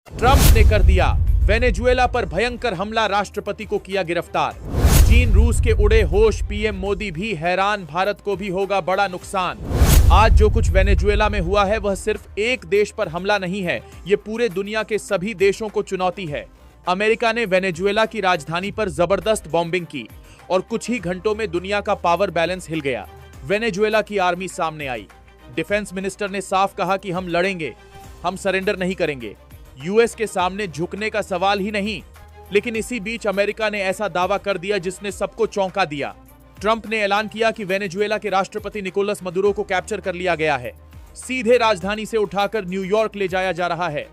Trump ने कर दिया वेनेजुएला पर भयंकर हमला, राष्ट्रपति को किया गिरफ्तार। चीन रूस के उड़े होश, पीएम मोदी भी हैरान, भारत को भी होगा बड़ा नुकसान। आज जो कुछ वेनेजुएला में हुआ है वह सिर्फ एक देश पर हमला नहीं है, ये पूरे दुनिया के सभी देशों को चुनौती है। अमेरिका ने वेनेजुएला की राजधानी पर जबरदस्त बॉम्बिंग की और कुछ ही घंटों में दुनिया का पावर बैलेंस हिल गया। वेनेजुएला की आर्मी सामने आई। डिफेंस मिनिस्टर ने साफ कहा कि हम लड़ेंगे, हम सरेंडर नहीं करेंगे। यूएस के सामने झुकने का सवाल ही नहीं। लेकिन इसी बीच अमेरिका ने ऐसा दावा कर दिया जिसने सबको चौंका दिया। ट्रंप ने ऐलान किया कि वेनेजुएला के राष्ट्रपति निकोलस मदुरो को कैप्चर कर लिया गया है, सीधे राजधानी से उठाकर न्यूयॉर्क ले जाया जा रहा है।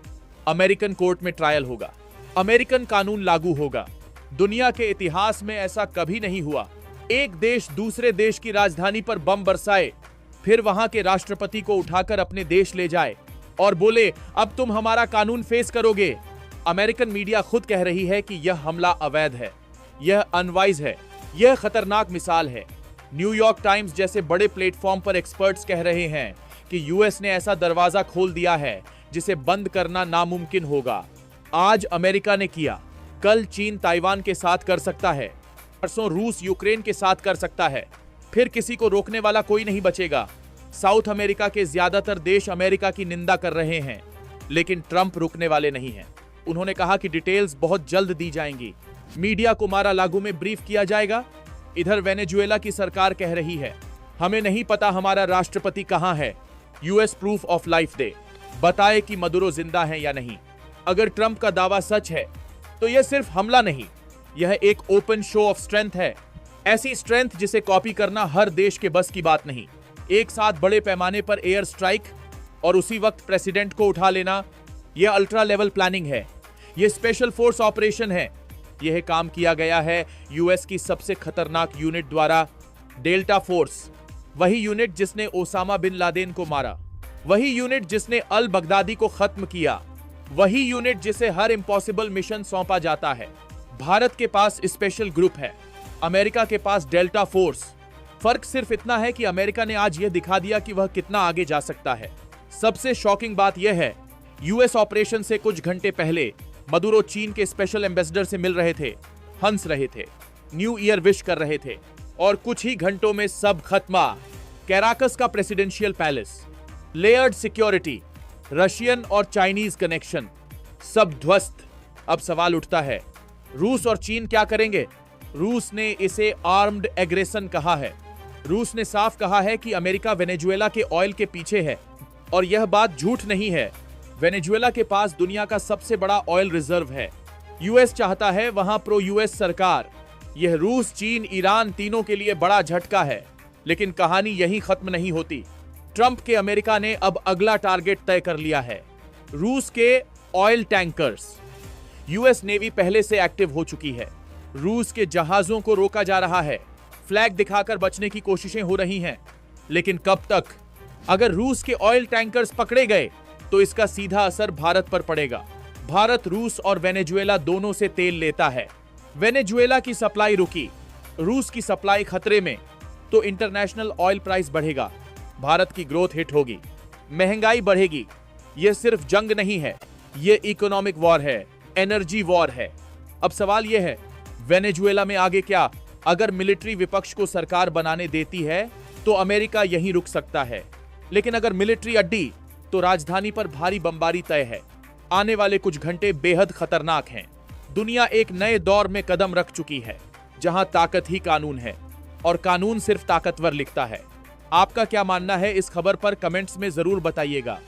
अमेरिकन कोर्ट में ट्रायल होगा, अमेरिकन कानून लागू होगा। दुनिया के इतिहास में ऐसा कभी नहीं हुआ। एक देश दूसरे देश की राजधानी पर बम बरसाए, फिर वहां के राष्ट्रपति को उठाकर अपने देश ले जाए और बोले अब तुम हमारा कानून फेस करोगे। अमेरिकन मीडिया खुद कह रही है कि यह हमला अवैध है, यह अनवाइज है, यह खतरनाक मिसाल है। न्यूयॉर्क टाइम्स जैसे बड़े प्लेटफॉर्म पर एक्सपर्ट्स कह रहे हैं कि यूएस ने ऐसा दरवाजा खोल दिया है जिसे बंद करना नामुमकिन होगा। आज अमेरिका ने किया, कल चीन ताइवान के साथ कर सकता है, परसों रूस यूक्रेन के साथ कर सकता है, फिर किसी को रोकने वाला कोई नहीं बचेगा। साउथ अमेरिका के ज्यादातर देश अमेरिका की निंदा कर रहे हैं, लेकिन ट्रंप रुकने वाले नहीं हैं। उन्होंने कहा कि डिटेल्स बहुत जल्द दी जाएंगी, मीडिया को मारा लागू में ब्रीफ किया जाएगा। इधर वेनेजुएला की सरकार कह रही है हमें नहीं पता हमारा राष्ट्रपति कहां है, यूएस प्रूफ ऑफ लाइफ दे, बताए कि मदुरो जिंदा है या नहीं। अगर ट्रंप का दावा सच है तो यह सिर्फ हमला नहीं, यह एक ओपन शो ऑफ स्ट्रेंथ है। ऐसी स्ट्रेंथ जिसे कॉपी करना हर देश के बस की बात नहीं। एक साथ बड़े पैमाने पर एयर स्ट्राइक और उसी वक्त प्रेसिडेंट को उठा लेना, यह अल्ट्रा लेवल प्लानिंग है, यह स्पेशल फोर्स ऑपरेशन है। यह काम किया गया है यूएस की सबसे खतरनाक यूनिट द्वारा, डेल्टा फोर्स। वही यूनिट जिसने ओसामा बिन लादेन को मारा, वही यूनिट जिसने अल बगदादी को खत्म किया, वही यूनिट जिसे हर इम्पॉसिबल मिशन सौंपा जाता है। भारत के पास स्पेशल ग्रुप है, अमेरिका के पास डेल्टा फोर्स। फर्क सिर्फ इतना है कि अमेरिका ने आज यह दिखा दिया कि वह कितना आगे जा सकता है। सबसे शॉकिंग बात यह है, यूएस ऑपरेशन से कुछ घंटे पहले मदुरो चीन के स्पेशल एम्बेसडर से मिल रहे थे, हंस रहे थे, न्यू ईयर विश कर रहे थे और कुछ ही घंटों में सब खत्मा। कैराकस का presidential palace, layered security, Russian और चाइनीज कनेक्शन, सब ध्वस्त। अब सवाल उठता है रूस और चीन क्या करेंगे? रूस ने इसे आर्म्ड एग्रेशन कहा है। रूस ने साफ कहा है कि अमेरिका वेनेजुएला के ऑयल के पीछे है और यह बात झूठ नहीं है। वेनेजुएला के पास दुनिया का सबसे बड़ा ऑयल रिजर्व है। यूएस चाहता है वहां प्रो यूएस सरकार। यह रूस, चीन, ईरान तीनों के लिए बड़ा झटका है। लेकिन कहानी यहीं खत्म नहीं होती। ट्रंप के अमेरिका ने अब अगला टारगेट तय कर लिया है, रूस के ऑयल टैंकर्स। यूएस नेवी पहले से एक्टिव हो चुकी है। रूस के जहाजों को रोका जा रहा है, फ्लैग दिखाकर बचने की कोशिशें हो रही हैं। लेकिन कब तक? अगर रूस के ऑयल टैंकर्स पकड़े गए तो इसका सीधा असर भारत पर पड़ेगा। भारत, रूस और वेनेजुएला दोनों से तेल लेता है। वेनेजुएला की सप्लाई रुकी, रूस की सप्लाई खतरे में, तो इंटरनेशनल ऑयल प्राइस बढ़ेगा, भारत की ग्रोथ हिट होगी, महंगाई बढ़ेगी। यह सिर्फ जंग नहीं है, यह इकोनॉमिक वॉर है, एनर्जी वॉर है। अब सवाल यह है वेनेजुएला में आगे क्या? अगर मिलिट्री विपक्ष को सरकार बनाने देती है तो अमेरिका यहीं रुक सकता है, लेकिन अगर मिलिट्री अड्डी तो राजधानी पर भारी बमबारी तय है। आने वाले कुछ घंटे बेहद खतरनाक हैं। दुनिया एक नए दौर में कदम रख चुकी है, जहां ताकत ही कानून है और कानून सिर्फ ताकतवर लिखता है। आपका क्या मानना है इस खबर पर? कमेंट्स में जरूर बताइएगा।